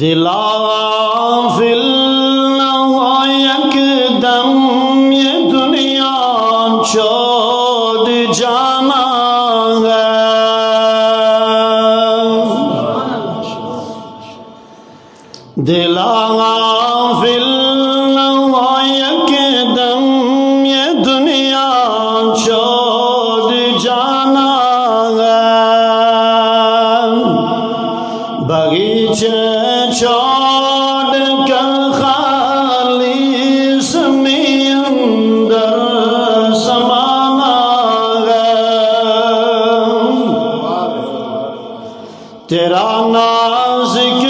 دل غافل نہ ہو یکدم یہ دنیا چھوڑ جانا ہے. دل غافل نہ ہو یکدم یہ دنیا چھوڑ جانا ہے. بغیچے چھوڑ کر خالی زمین اندر سمانا ہے. تیرا نازک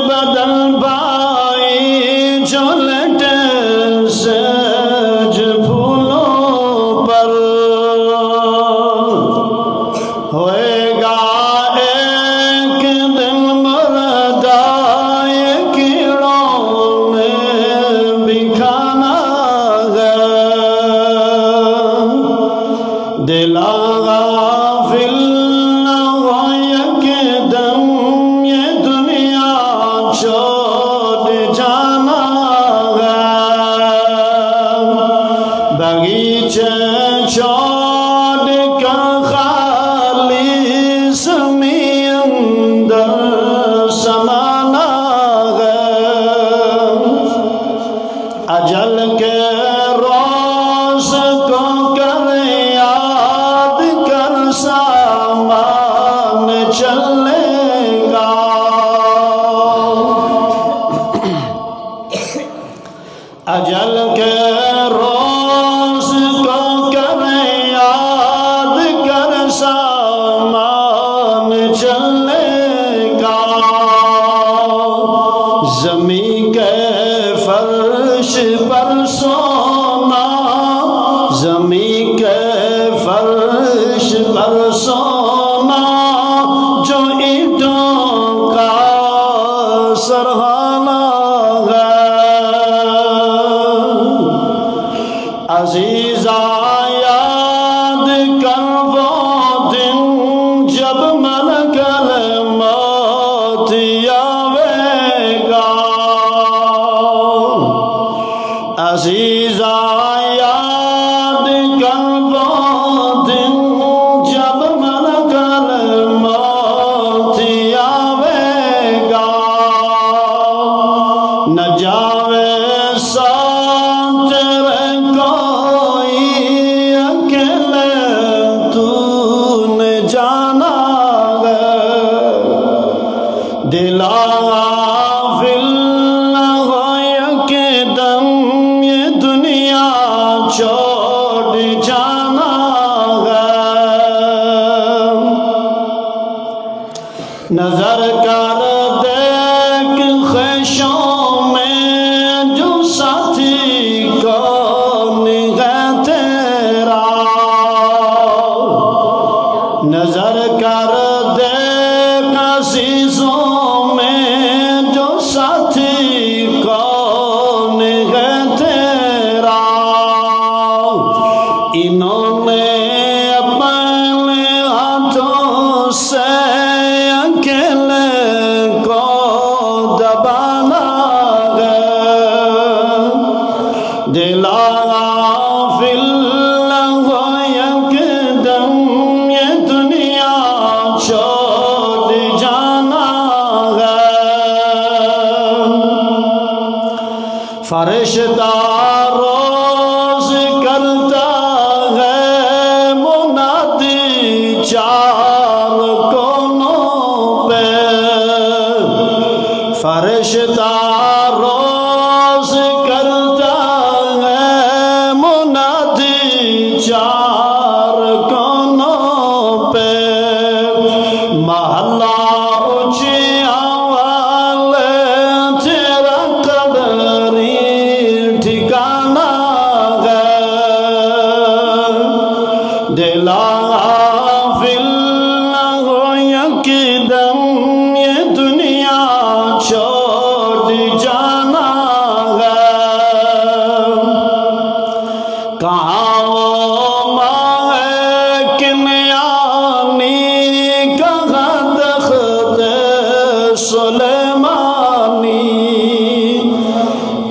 بدن بھائی جو لٹے سج پھولوں پر ہوئے گا ایک دن مردہ یہ کیڑوں میں بھی کھانا ہے. دل غافل نہ ہو یکدم یہ دنیا چھوڑ جانا ہے. بغیچے چھوڑ کر خالی زمین اندر سمانا ہے. اجل کے روز کو کر یاد کر سامان چلے گا. اجل کے روز کو کر یاد کر سامان چلے گا. زمین کے فرش پر سونا زمین کے فرش پر سونا جو اینٹوں کا سرہانا ہے. عزیزاں یاد کر وہ دن جب ملکل موت آوے گا. عزیزاں یاد کر وہ دن جب ملکل موت آوے گا. نہ جاوے ساتھ تیرے کوئی اکیلے تو نے جانا ہے. دل غافل نہ ہو یکدم یہ دنیا چھوڑ جانا ہے. نظر کر دیکھ خیشوں میں جو ساتھی کون ہے تیرا. نظر کر دیکھ عزیزوں میں جو ساتھی کون ہے تیرا. انہوں نے اپنے ہاتھوں سے اکیلے کو دبانا ہے. دل غافل نہ ہو یکدم یہ دنیا چھوڑ جانا ہے. فرشتہ روز کرتا ہے منادی چار کونوں پہ. فرشتہ روز کرتا ہے منادی چار کونوں پہ. محلہ اونچیاں والے تیرا قبری ٹھکانا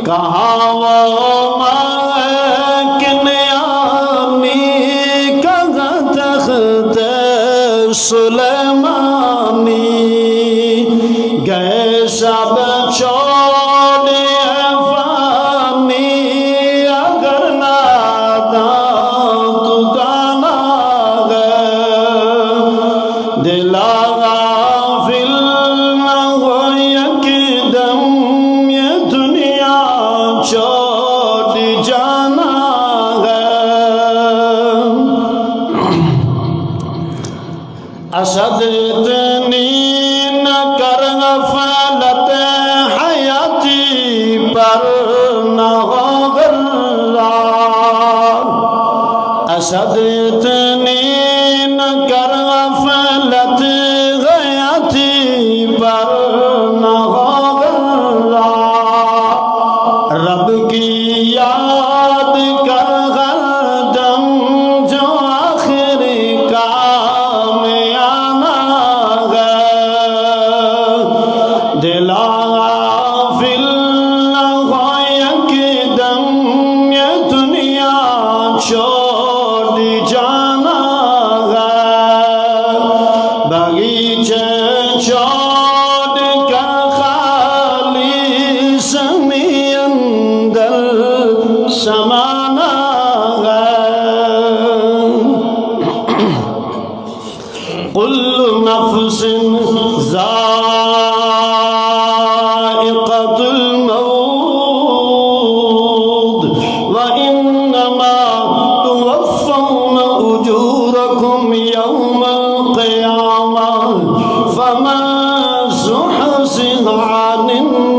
کہاں وہ کنیانی کہاں تخت سلیمانی گئے سب چھوڑے فانی اگر ناداں تو گانا گئے دلا غافل نہ ہو یکدم یہ دنیا چھوڑ جانا گئے اسد اتنی نہ کر غفلت حیاتی پر نہ ہو غرار اسد اتنی نہ کر غفلت حیاتی پر نہ ہو غرار رب کی یاد کر ہر دم جو آخر کام آنا گئے دلا غافل نہ ہو یکدم یہ دنیا چھوڑ جانا گئے باغیچے چھوڑ کر خالی سمی اندر سمانا گئے کل نفس ذائقۃ الموت وإنما توفون أجوركم يوم القيامة فمن زحزح عن النار